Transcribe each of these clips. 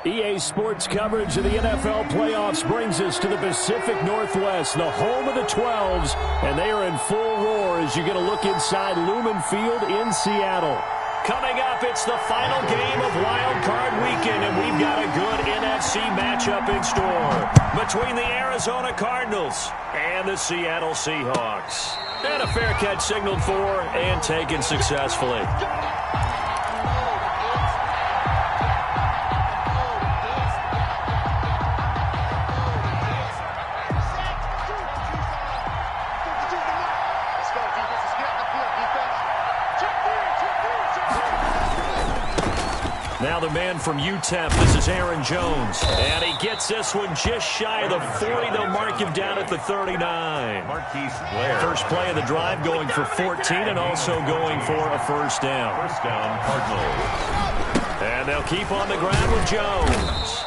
EA Sports coverage of the NFL playoffs brings us to the Pacific Northwest, the home of the 12s, and they are in full roar as you get a look inside Lumen Field in Seattle. Coming up, it's the final game of Wild Card Weekend, and we've got a good NFC matchup in store between the Arizona Cardinals and the Seattle Seahawks. And a fair catch signaled for and taken successfully. Now the man from UTEP, this is Aaron Jones. And he gets this one just shy of the 40. They'll mark him down at the 39. First play of the drive going for 14 and also going for a first down. First down, Cardinals. And they'll keep on the ground with Jones.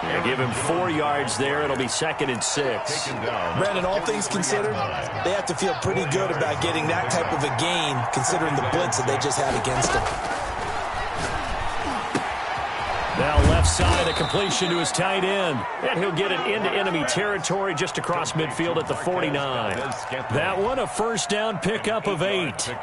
And give him 4 yards there. It'll be 2nd and 6. Brandon, all things considered, they have to feel pretty good about getting that type of a gain considering the blitz that they just had against them. Now left side, a completion to his tight end. And he'll get it into enemy territory just across midfield at the 49. That one, a first down pickup of 8.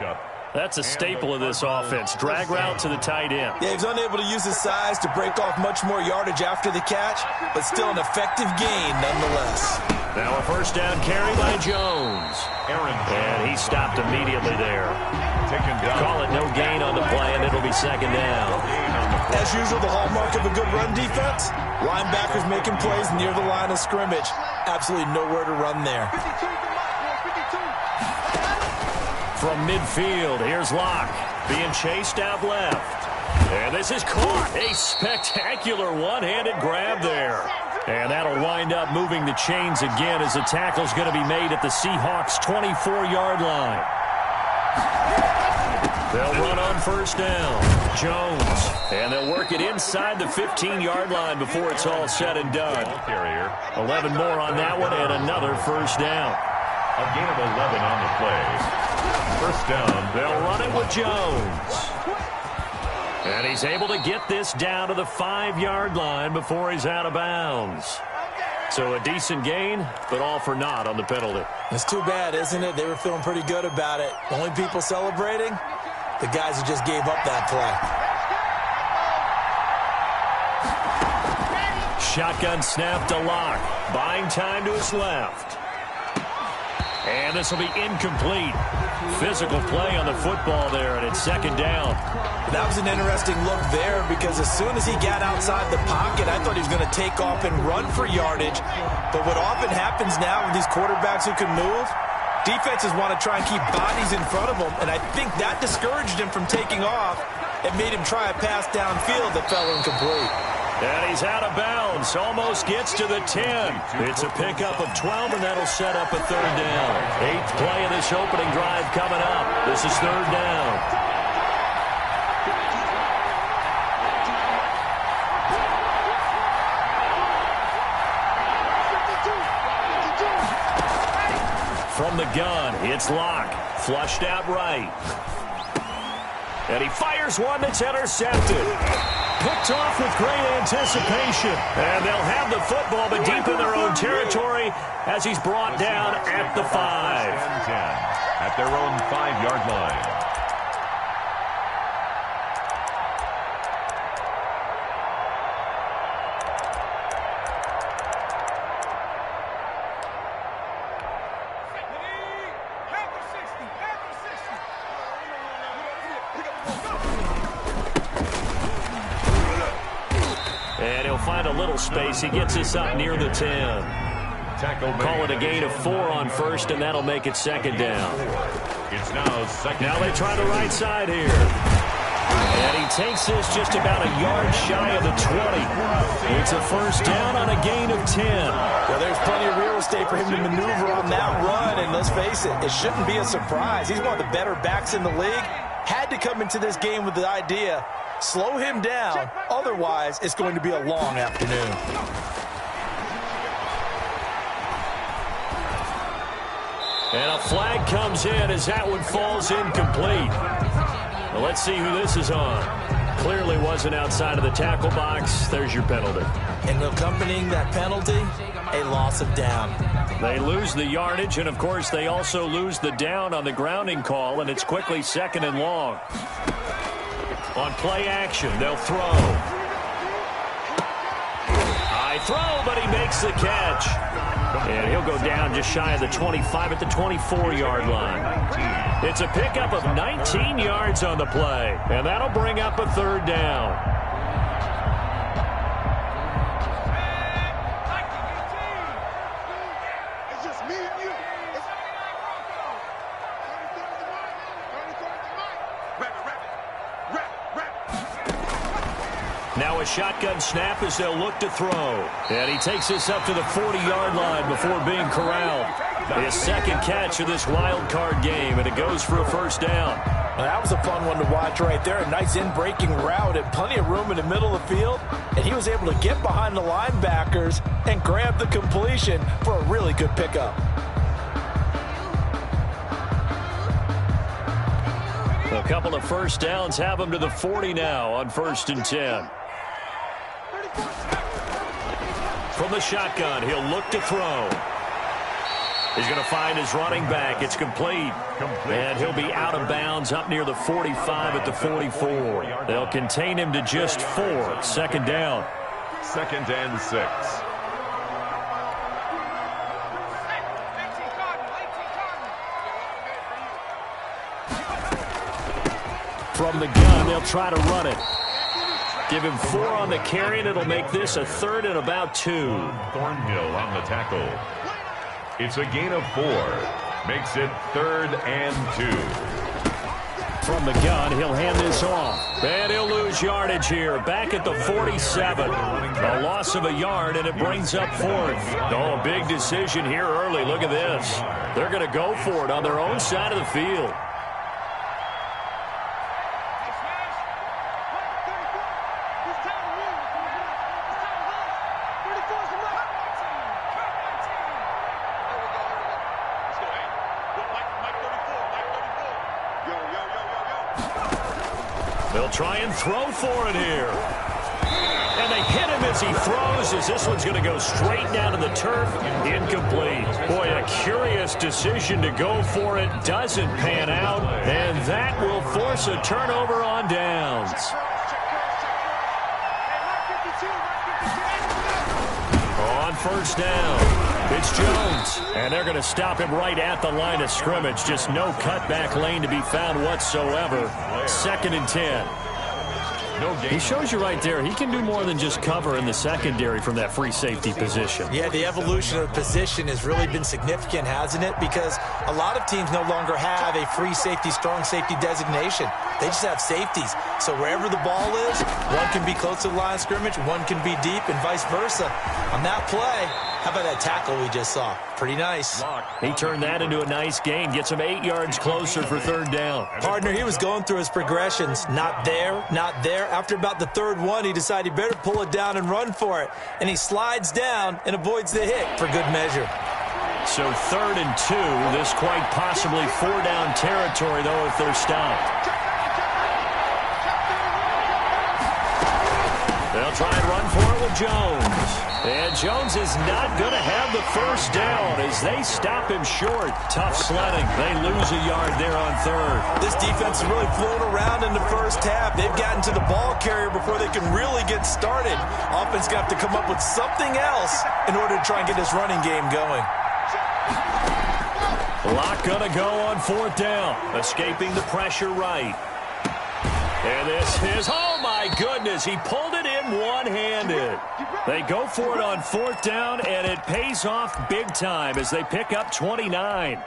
That's a staple of this offense. Drag route to the tight end. Yeah, he was unable to use his size to break off much more yardage after the catch, but still an effective gain nonetheless. Now a first down carry by Jones. And he stopped immediately there. Call it no gain on the play, and it'll be 2nd down. As usual, the hallmark of a good run defense, linebackers making plays near the line of scrimmage. Absolutely nowhere to run there. From midfield, here's Locke being chased out left. And this is caught. A spectacular one-handed grab there. And that'll wind up moving the chains again as the tackle's going to be made at the Seahawks' 24-yard line. They'll run on first down. Jones. And they'll work it inside the 15-yard line before it's all said and done. 11 more on that one and another first down. A gain of 11 on the play. First down. They'll run it with Jones. And he's able to get this down to the 5-yard line before he's out of bounds. So a decent gain, but all for naught on the penalty. It's too bad, isn't it? They were feeling pretty good about it. The only people celebrating, the guys who just gave up that play. Shotgun snap to Locke. Buying time to his left. And this will be incomplete. Physical play on the football there, and it's 2nd down. That was an interesting look there because as soon as he got outside the pocket, I thought he was going to take off and run for yardage. But what often happens now with these quarterbacks who can move, defenses want to try and keep bodies in front of them, and I think that discouraged him from taking off and made him try a pass downfield that fell incomplete. And he's out of bounds. Almost gets to the 10. It's a pickup of 12, and that'll set up a 3rd down. 8th play of this opening drive coming up. This is 3rd down. From the gun, it's Locke. Flushed out right. And he fires one that's intercepted. Picked off with great anticipation. And they'll have the football, but deep in their own territory as he's brought down at the 5. 10 at their own 5-yard line. And he'll find a little space. He gets this up near the 10. Call it a gain of 4 on first, and that'll make it 2nd down. It's now 2nd. Now they try the right side here. And he takes this just about a yard shy of the 20. It's a first down on a gain of 10. Well, there's plenty of real estate for him to maneuver on that run, and let's face it, it shouldn't be a surprise. He's one of the better backs in the league. Had to come into this game with the idea, slow him down, otherwise it's going to be a long afternoon. And a flag comes in as that one falls incomplete. Well, let's see who this is on. Clearly wasn't outside of the tackle box. There's your penalty. And accompanying that penalty, a loss of down. They lose the yardage, and, of course, they also lose the down on the grounding call, and it's quickly 2nd and long. On play action, they'll throw. High throw, but he makes the catch. And he'll go down just shy of the 25 at the 24-yard line. It's a pickup of 19 yards on the play, and that'll bring up a 3rd down. Now a shotgun snap as they'll look to throw. And he takes this up to the 40-yard line before being corralled. His 2nd catch of this wild card game, and it goes for a 1st down. Well, that was a fun one to watch right there. A nice in-breaking route and plenty of room in the middle of the field. And he was able to get behind the linebackers and grab the completion for a really good pickup. A couple of 1st downs have him to the 40 now on 1st and 10. From the shotgun, he'll look to throw. He's going to find his running back. It's complete. And he'll be out of bounds up near the 45 at the 44. They'll contain him to just 4. 2nd down. 2nd and 6. From the gun, they'll try to run it. Give him 4 on the carry, and it'll make this a 3rd and about 2. Thornhill on the tackle. It's a gain of 4. Makes it 3rd and 2. From the gun, he'll hand this off. And he'll lose yardage here. Back at the 47. A loss of a yard, and it brings up 4th. Oh, big decision here early. Look at this. They're going to go for it on their own side of the field. They'll try and throw for it here. And they hit him as he throws, as this one's going to go straight down to the turf. Incomplete. Boy, a curious decision to go for it. Doesn't pan out. And that will force a turnover on downs. On 1st down, it's Jones. And they're going to stop him right at the line of scrimmage. Just no cutback lane to be found whatsoever. 2nd and 10. He shows you right there, he can do more than just cover in the secondary from that free safety position. Yeah, the evolution of the position has really been significant, hasn't it? Because a lot of teams no longer have a free safety, strong safety designation. They just have safeties. So wherever the ball is, one can be close to the line of scrimmage, one can be deep, and vice versa. On that play, how about that tackle we just saw? Pretty nice. He turned that into a nice gain. Gets him 8 yards closer for 3rd down. Partner, he was going through his progressions. Not there, not there. After about the 3rd one, he decided he better pull it down and run for it. And he slides down and avoids the hit for good measure. So 3rd and 2. This quite possibly 4-down territory, though, if they're stopped. They'll try and run for it with Jones. And Jones is not going to have the 1st down as they stop him short. Tough sledding. They lose a yard there on 3rd. This defense is really flown around in the 1st half. They've gotten to the ball carrier before they can really get started. Offense got to come up with something else in order to try and get this running game going. Lock going to go on 4th down. Escaping the pressure right. And this is, oh my goodness, he pulled it in one-handed. They go for it on 4th down, and it pays off big time as they pick up 29.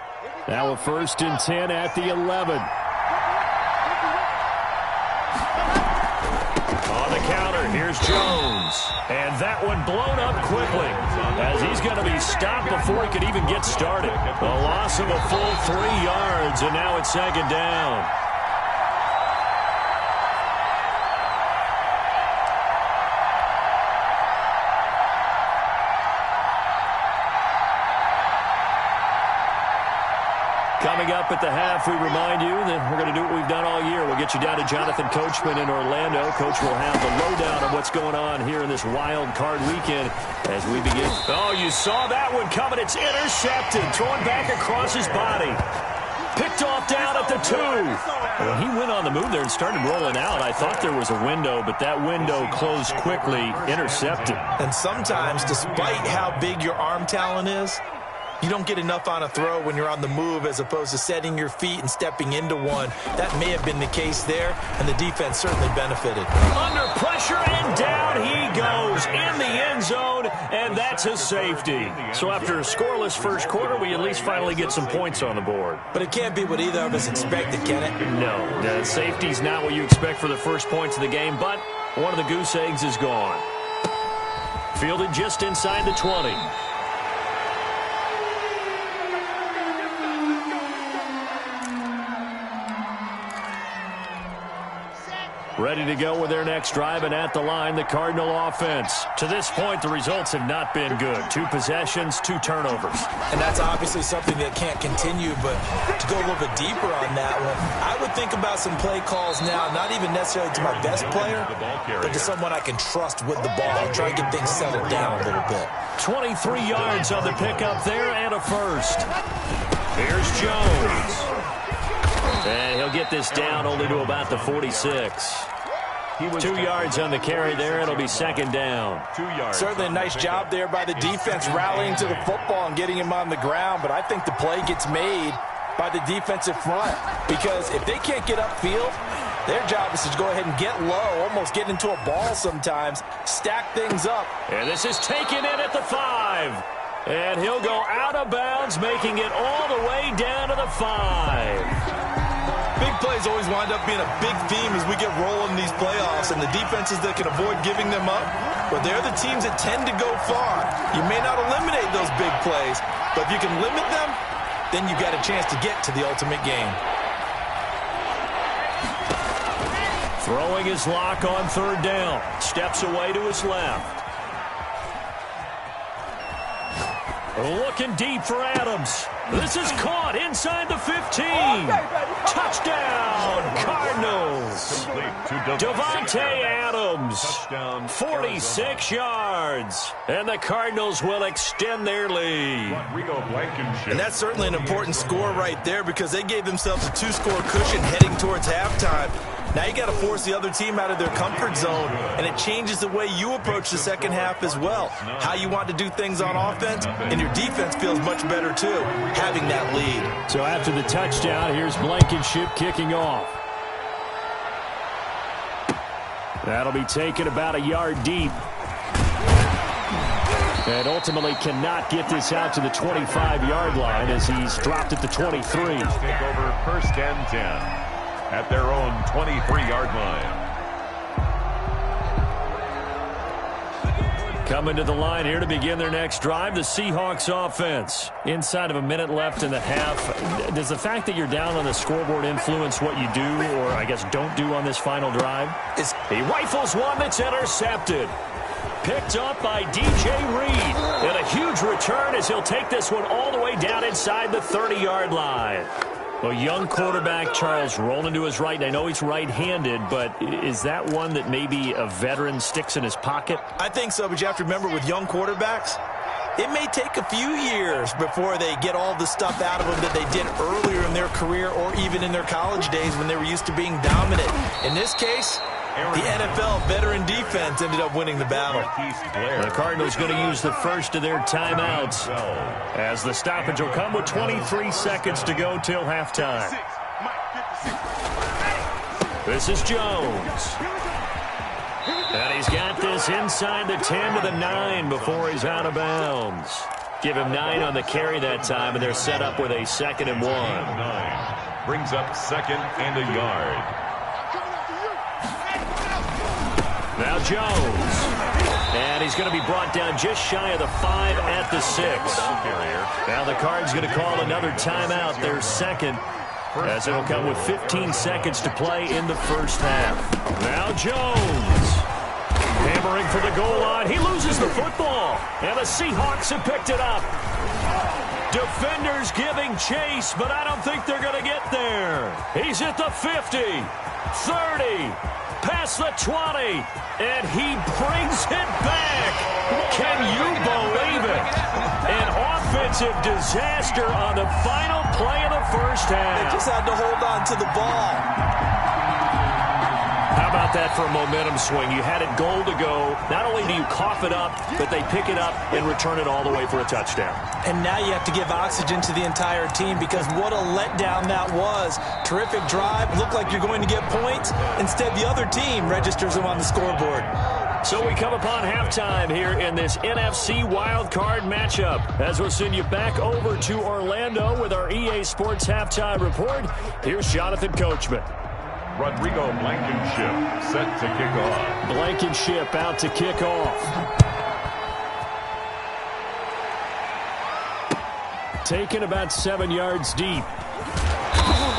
Now a 1st and 10 at the 11. On the counter, here's Jones. And that one blown up quickly as he's going to be stopped before he could even get started. A loss of a full 3 yards, and now it's 2nd down. Coming up at the half, we remind you that we're going to do what we've done all year. We'll get you down to Jonathan Coachman in Orlando. Coach will have the lowdown of what's going on here in this wild card weekend as we begin. Oh, you saw that one coming. It's intercepted. Thrown back across his body. Picked off down at the 2. When he went on the move there and started rolling out, I thought there was a window, but that window closed quickly. Intercepted. And sometimes, despite how big your arm talent is, you don't get enough on a throw when you're on the move as opposed to setting your feet and stepping into one. That may have been the case there, and the defense certainly benefited. Under pressure, and down he goes in the end zone, and that's a safety. So after a scoreless first quarter, we at least finally get some points on the board. But it can't be what either of us expected, can it? No, the safety's not what you expect for the first points of the game, but one of the goose eggs is gone. Fielded just inside the 20. Ready to go with their next drive, and at the line, the Cardinal offense. To this point, the results have not been good. 2 possessions, 2 turnovers. And that's obviously something that can't continue, but to go a little bit deeper on that one, I would think about some play calls now, not even necessarily to my best player, but to someone I can trust with the ball and try and get things settled down a little bit. 23 yards on the pickup there and a first. Here's Jones. And he'll get this down only to about the 46. 2 yards on the carry there. It'll be second down. 2 yards. Certainly a nice job there by the defense rallying to the football and getting him on the ground, but I think the play gets made by the defensive front because if they can't get upfield, their job is to go ahead and get low, almost get into a ball sometimes, stack things up. And this is taken in at the 5. And he'll go out of bounds, making it all the way down to the 5. Big plays always wind up being a big theme as we get rolling in these playoffs, and the defenses that can avoid giving them up, but they're the teams that tend to go far. You may not eliminate those big plays, but if you can limit them, then you've got a chance to get to the ultimate game. Throwing his lock on third down. Steps away to his left. Looking deep for Adams. This is caught inside the 15. Touchdown, Cardinals. Davante Adams, 46 yards. And the Cardinals will extend their lead. And that's certainly an important score right there because they gave themselves a 2-score cushion heading towards halftime. Now you got to force the other team out of their comfort zone, and it changes the way you approach the second half as well. How you want to do things on offense, and your defense feels much better too, having that lead. So after the touchdown, here's Blankenship kicking off. That'll be taken about a yard deep. And ultimately cannot get this out to the 25-yard line as he's dropped at the 23. Take over first and 10. At their own 23-yard line. Coming to the line here to begin their next drive, the Seahawks offense. Inside of a minute left in the half. Does the fact that you're down on the scoreboard influence what you do, or I guess don't do on this final drive? He rifles one that's intercepted. Picked up by DJ Reed. And a huge return as he'll take this one all the way down inside the 30-yard line. Well, young quarterback Charles rolling to his right. And I know he's right-handed, but is that one that maybe a veteran sticks in his pocket? I think so, but you have to remember with young quarterbacks, it may take a few years before they get all the stuff out of them that they did earlier in their career or even in their college days when they were used to being dominant. In this case, the NFL veteran defense ended up winning the battle. The Cardinals going to use the first of their timeouts as the stoppage will come with 23 seconds to go till halftime. This is Jones. And he's got this inside the 10 to the 9 before he's out of bounds. Give him 9 on the carry that time, and they're set up with a 2nd and 1. Brings up 2nd and a yard. Now Jones. And he's going to be brought down just shy of the 5 at the 6. Now the Cards going to call another timeout, their second, as it'll come with 15 seconds to play in the first half. Now Jones. Hammering for the goal line. He loses the football. And the Seahawks have picked it up. Defenders giving chase, but I don't think they're going to get there. He's at the 50, 30, past the 20, and he brings it back. Can you believe it? An offensive disaster on the final play of the first half. They just had to hold on to the ball. How about that for a momentum swing? You had it goal to go. Not only do you cough it up, but they pick it up and return it all the way for a touchdown. And now you have to give oxygen to the entire team because what a letdown that was. Terrific drive. Looked like you're going to get points. Instead, the other team registers them on the scoreboard. So we come upon halftime here in this NFC wildcard matchup. As we'll send you back over to Orlando with our EA Sports Halftime Report, here's Jonathan Coachman. Rodrigo Blankenship set to kick off. Blankenship out to kick off. Taken about 7 yards deep.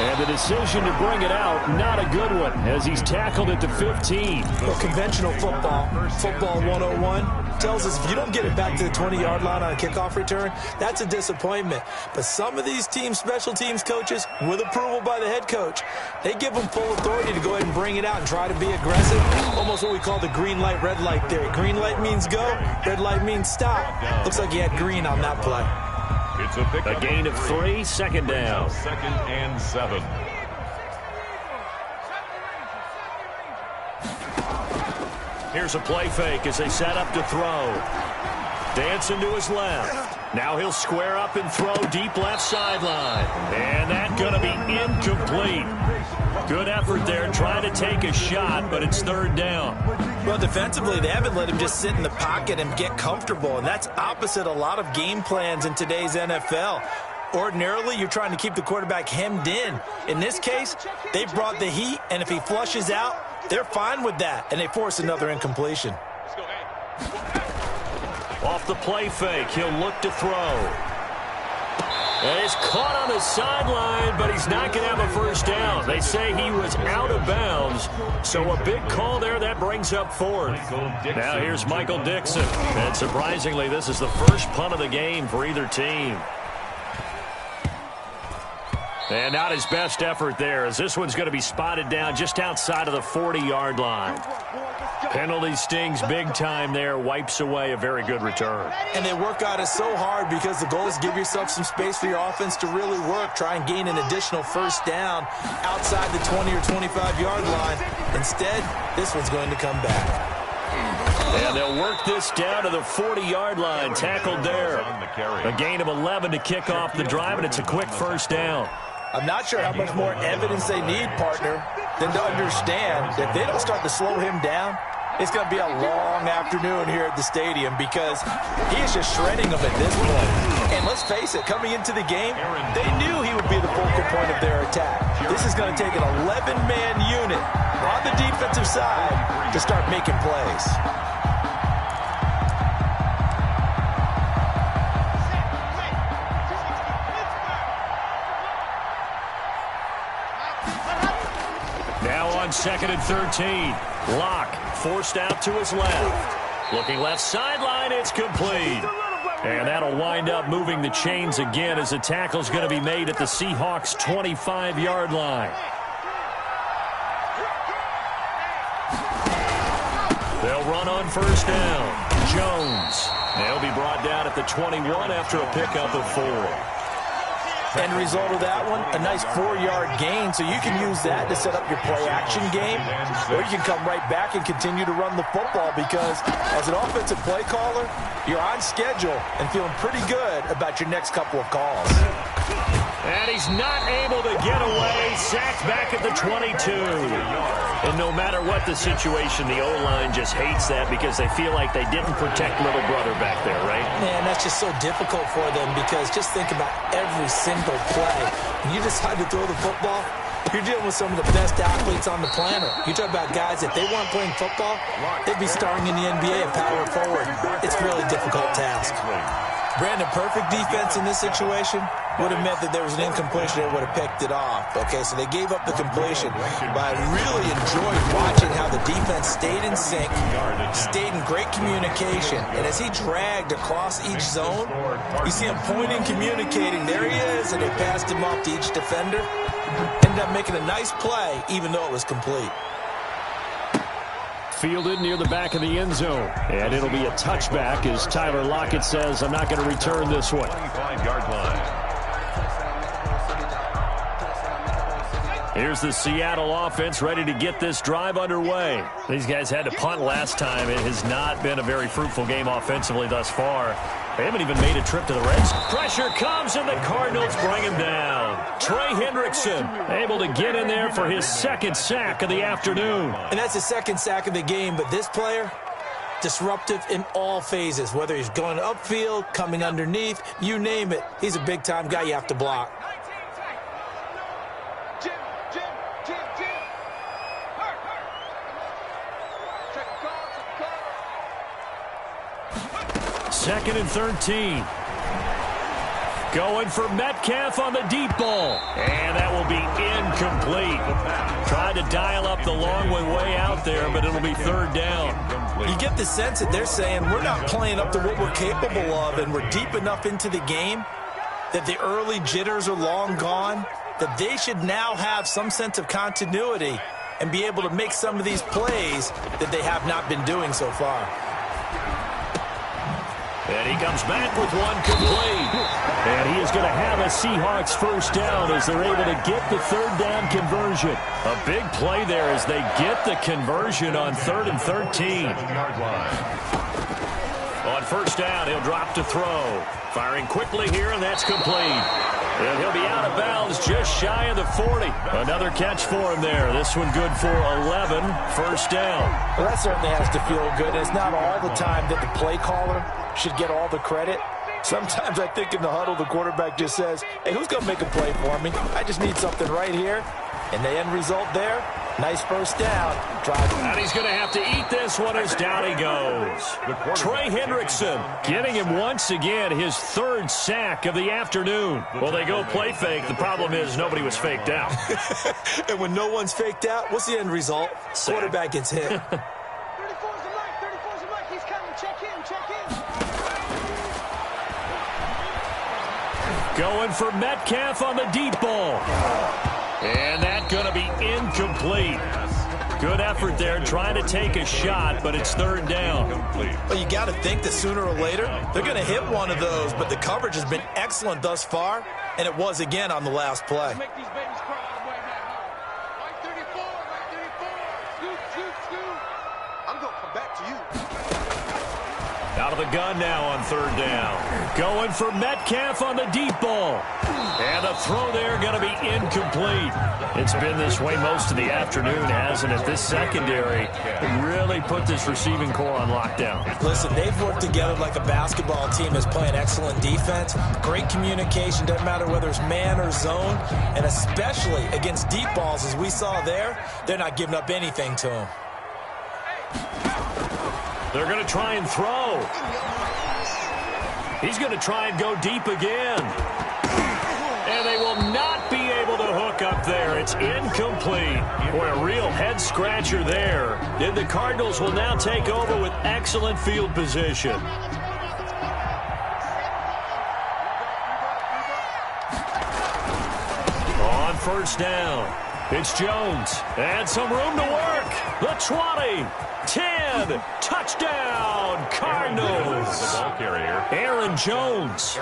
And the decision to bring it out, not a good one, as he's tackled at the 15. Well, conventional football 101, tells us if you don't get it back to the 20-yard line on a kickoff return, that's a disappointment. But some of these teams, special teams coaches, with approval by the head coach, they give them full authority to go ahead and bring it out and try to be aggressive. Almost what we call the green light, red light theory. Green light means go, red light means stop. Looks like he had green on that play. It's a gain of 3, second down. 2nd and 7. Here's a play fake as they set up to throw. Dancing to his left. Now he'll square up and throw deep left sideline. And that's going to be incomplete. Good effort there trying to take a shot, but it's 3rd down. Well, defensively, they haven't let him just sit in the pocket and get comfortable, and that's opposite a lot of game plans in today's NFL. Ordinarily, you're trying to keep the quarterback hemmed in. In this case, they brought the heat, and if he flushes out, they're fine with that, and they force another incompletion. Off the play fake, he'll look to throw. And he's caught on the sideline, but he's not going to have a first down. They say he was out of bounds, so a big call there. That brings up 4th. Now here's Michael Dixon. And surprisingly, this is the first punt of the game for either team. And not his best effort there, as this one's going to be spotted down just outside of the 40-yard line. Penalty stings big time there, wipes away a very good return. And they work on it so hard because the goal is give yourself some space for your offense to really work. Try and gain an additional first down outside the 20 or 25-yard line. Instead, this one's going to come back. And they'll work this down to the 40-yard line, tackled there. A gain of 11 to kick off the drive, and it's a quick first down. I'm not sure how much more evidence they need, partner, than to understand that if they don't start to slow him down, it's going to be a long afternoon here at the stadium because he is just shredding them at this point. And let's face it, coming into the game, they knew he would be the focal point of their attack. This is going to take an 11-man unit on the defensive side to start making plays. Now on 2nd and 13. Locke forced out to his left. Looking left sideline, it's complete. And that'll wind up moving the chains again as the tackle's going to be made at the Seahawks' 25-yard line. They'll run on first down. Jones. They'll be brought down at the 21 after a pickup of 4. End result of that one, a nice 4-yard gain, so you can use that to set up your play-action game, or you can come right back and continue to run the football because as an offensive play caller, you're on schedule and feeling pretty good about your next couple of calls. And he's not able to get away, sacked back at the 22. And no matter what the situation, the O-line just hates that because they feel like they didn't protect little brother back there, right? Man, that's just so difficult for them because just think about every single play. When you decide to throw the football, you're dealing with some of the best athletes on the planet. You talk about guys, if they weren't playing football, they'd be starring in the NBA and power forward. It's a really difficult task. Brandon, perfect defense in this situation. would have meant that there was an incompletion. They would have picked it off. Okay, so they gave up the completion. But I really enjoyed watching how the defense stayed in sync, stayed in great communication. And as he dragged across each zone, you see him pointing, communicating. There he is, and they passed him off to each defender. Ended up making a nice play, even though it was complete. Fielded near the back of the end zone. And it'll be a touchback as Tyler Lockett says, I'm not going to return this one. 25-yard line. Here's the Seattle offense ready to get this drive underway. These guys had to punt last time. It has not been a very fruitful game offensively thus far. They haven't even made a trip to the red zone. Pressure comes, and the Cardinals bring him down. Trey Hendrickson able to get in there for his second sack of the afternoon. And that's the second sack of the game, but this player, disruptive in all phases, whether he's going upfield, coming underneath, you name it. He's a big-time guy you have to block. Second and 13. Going for Metcalf on the deep ball. And that will be incomplete. Tried to dial up the long way out there, but it'll be third down. You get the sense that they're saying we're not playing up to what we're capable of, and we're deep enough into the game that the early jitters are long gone, that they should now have some sense of continuity and be able to make some of these plays that they have not been doing so far. And he comes back with one complete. And he is going to have a Seahawks first down as they're able to get the third down conversion. A big play there as they get the conversion on 3rd and 13. On first down, he'll drop to throw. Firing quickly here, and that's complete. And he'll be out of bounds just shy of the 40. Another catch for him there. This one good for 11. First down. Well, that certainly has to feel good. It's not all the time that the play caller should get all the credit. Sometimes I think in the huddle, the quarterback just says, hey, who's going to make a play for me? I just need something right here. And the end result there, nice first down. Drive. And he's going to have to eat this one as down he goes. Trey Hendrickson getting him once again his third sack of the afternoon. Well, they go play fake. The problem is nobody was faked out. And when no one's faked out, what's the end result? Sack. Quarterback gets hit. 34's the mic. 34's the mic. He's coming. Check in. Check in. Going for Metcalf on the deep ball. And that's going to be incomplete. Good effort there trying to take a shot, but it's third down. Well, you got to think that sooner or later they're going to hit one of those, but the coverage has been excellent thus far, and it was again on the last play. Make these babies cry on the way now. Right 34. Right 34. Scoot. I'm going to come back to you. Out of the gun now on third down. Going for Metcalf on the deep ball. And the throw there going to be incomplete. It's been this way most of the afternoon, hasn't it? This secondary really put this receiving core on lockdown. Listen, they've worked together like a basketball team that's playing excellent defense. Great communication, doesn't matter whether it's man or zone. And especially against deep balls, as we saw there, they're not giving up anything to them. They're going to try and throw. He's going to try and go deep again. And they will not be able to hook up there. It's incomplete. Boy, a real head-scratcher there. And the Cardinals will now take over with excellent field position. On first down, it's Jones. And some room to work. The 20. 10, touchdown, Cardinals. Aaron Jones,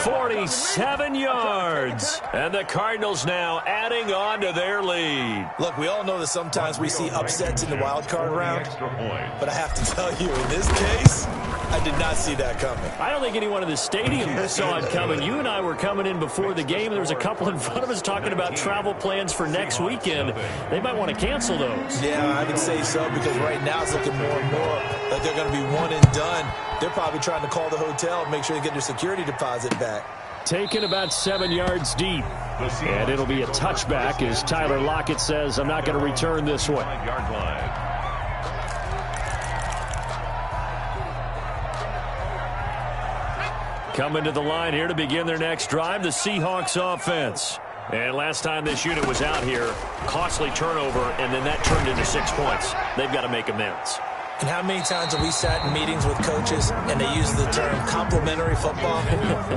47 yards. And the Cardinals now adding on to their lead. Look, we all know that sometimes we see upsets in the wild card round. But I have to tell you, in this case, I did not see that coming. I don't think anyone in the stadium saw it coming. You and I were coming in before the game. There was a couple in front of us talking about travel plans for next weekend. They might want to cancel those. Yeah, I would say so, because right now it's looking more and more like they're going to be one and done. They're probably trying to call the hotel and make sure they get their security deposit back. Taken about 7 yards deep. And it'll be a touchback as Tyler Lockett says, I'm not going to return this one. Coming to the line here to begin their next drive, the Seahawks offense. And last time this unit was out here, costly turnover, and then that turned into 6 points. They've got to make amends. And how many times have we sat in meetings with coaches and they use the term complementary football?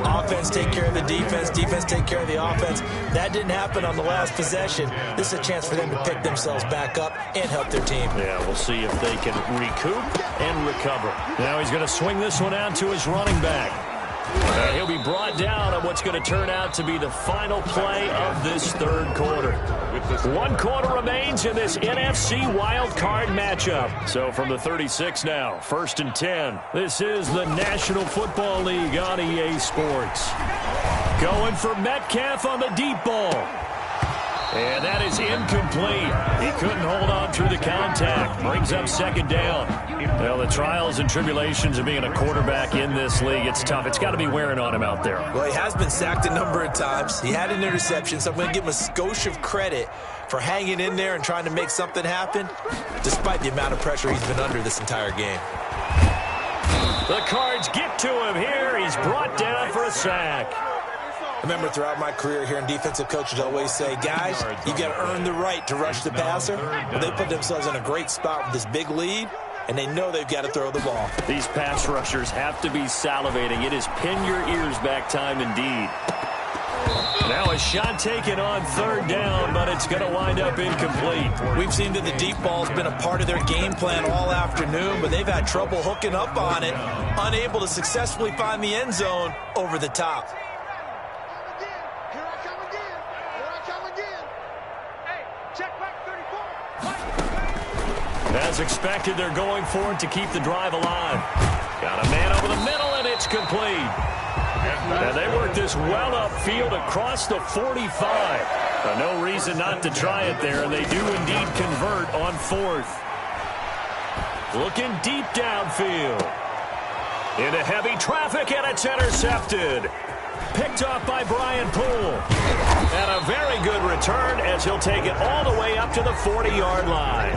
Offense take care of the defense, defense take care of the offense. That didn't happen on the last possession. This is a chance for them to pick themselves back up and help their team. Yeah, we'll see if they can recoup and recover. Now he's going to swing this one out to his running back. And he'll be brought down on what's going to turn out to be the final play of this third quarter. 1 quarter remains in this NFC wild card matchup. So from the 36 now, 1st and 10. This is the National Football League on EA Sports. Going for Metcalf on the deep ball. And that is incomplete. He couldn't hold on through the contact. Brings up 2nd down. Well, the trials and tribulations of being a quarterback in this league, it's tough. It's got to be wearing on him out there. Well, he has been sacked a number of times. He had an interception, so I'm going to give him a skosh of credit for hanging in there and trying to make something happen, despite the amount of pressure he's been under this entire game. The Cards get to him here. He's brought down for a sack. Remember, throughout my career here in defensive coaches always say, guys, you got to earn the right to rush the passer. Well, they put themselves in a great spot with this big lead, and they know they've got to throw the ball. These pass rushers have to be salivating. It is pin your ears back time indeed. Now a shot taken on 3rd down, but it's going to wind up incomplete. We've seen that the deep ball's been a part of their game plan all afternoon, but they've had trouble hooking up on it, unable to successfully find the end zone over the top. As expected, they're going for it to keep the drive alive. Got a man over the middle, and it's complete. And they work this well upfield across the 45. No reason not to try it there, and they do indeed convert on 4th. Looking deep downfield. Into heavy traffic, and it's intercepted. Picked off by Brian Poole. And a very good return as he'll take it all the way up to the 40-yard line.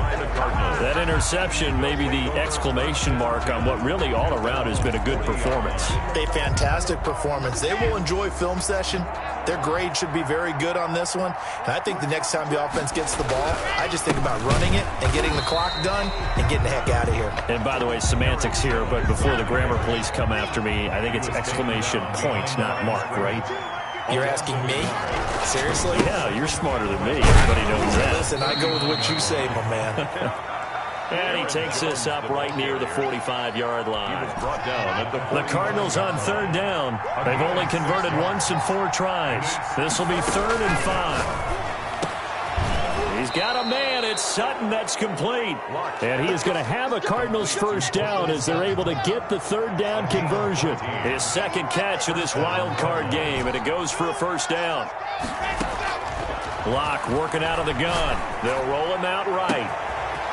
That interception may be the exclamation mark on what really all around has been a good performance. A fantastic performance. They will enjoy film session. Their grade should be very good on this one. And I think the next time the offense gets the ball, I just think about running it and getting the clock done and getting the heck out of here. And by the way, semantics here, but before the grammar police come after me, I think it's exclamation point, not mark, right? You're asking me? Seriously? Yeah, you're smarter than me. Everybody knows that. Listen, I go with what you say, my man. And he takes this up right near the 45-yard line. The Cardinals on 3rd down. They've only converted once in 4 tries. This will be 3rd and 5. He's got a man. It's Sutton. That's complete. And he is going to have a Cardinals 1st down as they're able to get the 3rd down conversion. His 2nd catch of this wild card game, and it goes for a 1st down. Locke working out of the gun. They'll roll him out right.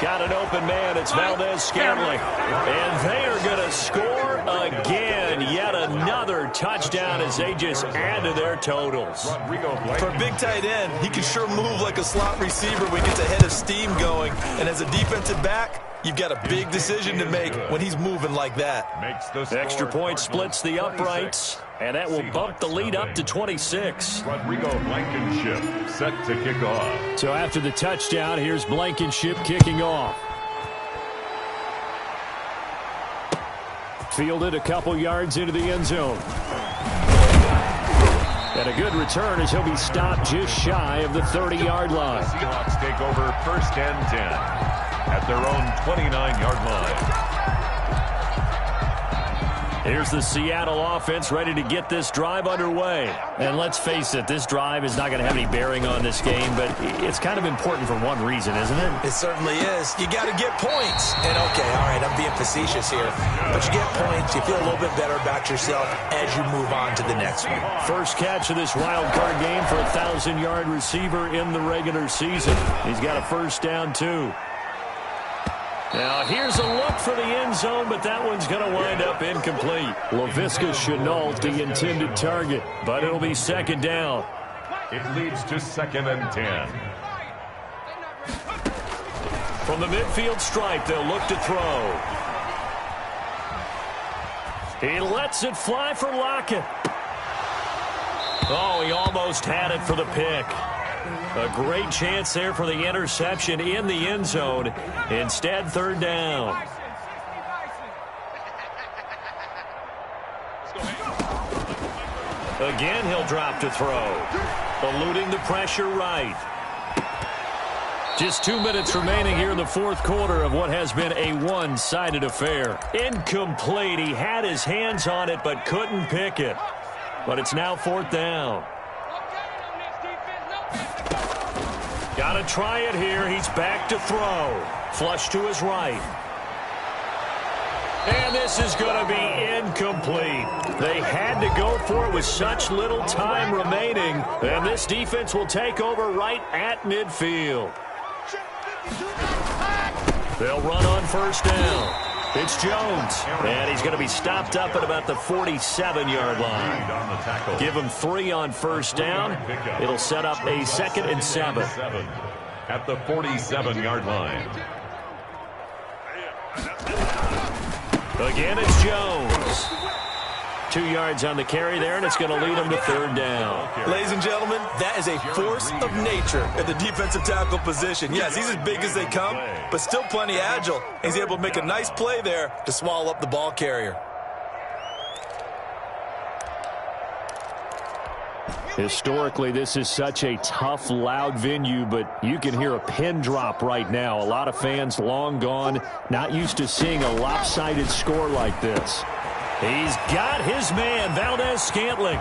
Got an open man. It's Valdez-Scantling. And they are going to score again. Yet another touchdown as they just add to their totals. For a big tight end, he can sure move like a slot receiver when he gets a head of steam going. And as a defensive back, you've got a big decision to make when he's moving like that. Extra point splits the uprights, and that will bump the lead up to 26. Rodrigo Blankenship set to kick off. So after the touchdown, here's Blankenship kicking off. Fielded a couple yards into the end zone. And a good return as he'll be stopped just shy of the 30-yard line. Seahawks take over 1st and 10 at their own 29-yard line. Here's the Seattle offense ready to get this drive underway. And let's face it, this drive is not going to have any bearing on this game, but it's kind of important for one reason, isn't it? It certainly is. You got to get points. And okay, all right, I'm being facetious here, but you get points, you feel a little bit better about yourself as you move on to the next one. First catch of this wild card game for a 1,000-yard receiver in the regular season. He's got a 1st down, too. Now, here's a look for the end zone, but that one's going to wind up incomplete. Laviska Shenault, the intended target, but it'll be 2nd down. It leads to 2nd and 10. From the midfield stripe, they'll look to throw. He lets it fly for Lockett. Oh, he almost had it for the pick. A great chance there for the interception in the end zone. Instead, third down. Again, he'll drop to throw. Eluding the pressure right. Just 2 minutes remaining here in the fourth quarter of what has been a one-sided affair. Incomplete. He had his hands on it but couldn't pick it. But it's now fourth down. Got to try it here. He's back to throw. Flush to his right. And this is going to be incomplete. They had to go for it with such little time remaining. And this defense will take over right at midfield. They'll run on first down. It's Jones. And he's going to be stopped up at about the 47-yard line. Give him 3 on first down. It'll set up a 2nd and 7. At the 47-yard line. Again, it's Jones. 2 yards on the carry there, and it's going to lead him to third down. Ladies and gentlemen, that is a force of nature at the defensive tackle position. Yes, he's as big as they come, but still plenty agile. He's able to make a nice play there to swallow up the ball carrier. Historically, this is such a tough, loud venue, but you can hear a pin drop right now. A lot of fans long gone, not used to seeing a lopsided score like this. He's got his man, Valdez-Scantling.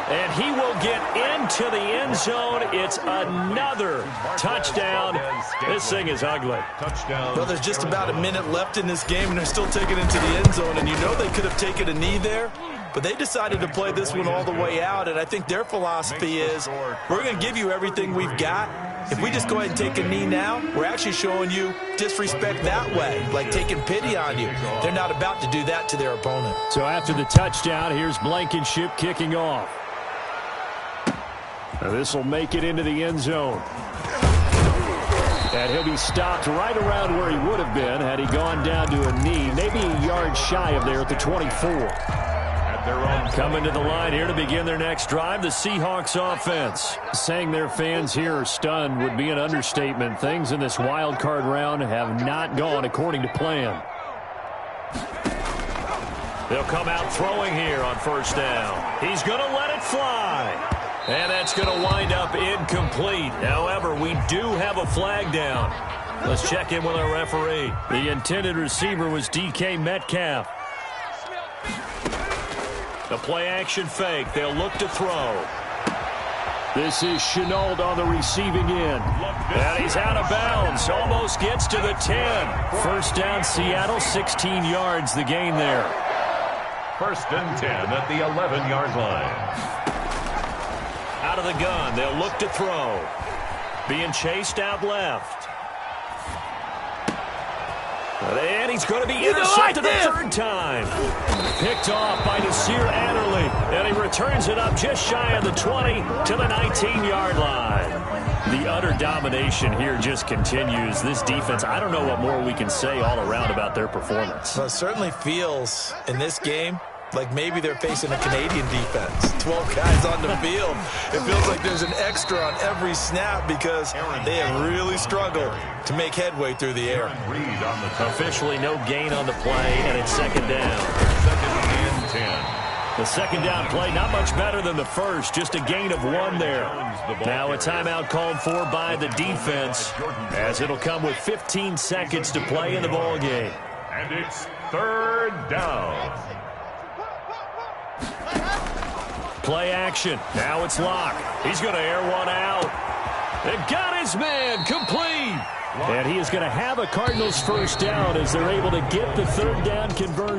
And he will get into the end zone. It's another touchdown. This thing is ugly. Well, there's just about a minute left in this game, and they're still taking it into the end zone. And you know they could have taken a knee there, but they decided to play this one all the way out. And I think their philosophy is, we're going to give you everything we've got. If we just go ahead and take a knee now, we're actually showing you disrespect that way, like taking pity on you. They're not about to do that to their opponent. So after the touchdown, here's Blankenship kicking off. This will make it into the end zone. And he'll be stopped right around where he would have been had he gone down to a knee, maybe a yard shy of there at the 24. Coming to the line here to begin their next drive, the Seahawks offense. Saying their fans here are stunned would be an understatement. Things in this wild card round have not gone according to plan. They'll come out throwing here on first down. He's going to let it fly. And that's going to wind up incomplete. However, we do have a flag down. Let's check in with our referee. The intended receiver was DK Metcalf. The play-action fake. They'll look to throw. This is Shenault on the receiving end. And he's out of bounds. Almost gets to the 10. First down, Seattle, 16 yards the gain there. First and 10 at the 11-yard line. Out of the gun, they'll look to throw. Being chased out left. And he's going to be intercepted a third time. Picked off by Nasir Adderley. And he returns it up just shy of the 20 to the 19-yard line. The utter domination here just continues. This defense, I don't know what more we can say all around about their performance. Well, it certainly feels in this game like maybe they're facing a Canadian defense. 12 guys on the field. It feels like there's an extra on every snap because they have really struggled to make headway through the air. Officially no gain on the play, and it's second down. Second and 10. The second down play, not much better than the first, just a gain of 1 there. Now a timeout called for by the defense, as it'll come with 15 seconds to play in the ball game. And it's third down. Play action. Now it's Locke. He's going to air one out. And got his man complete. And he is going to have a Cardinals first down as they're able to get the third down conversion.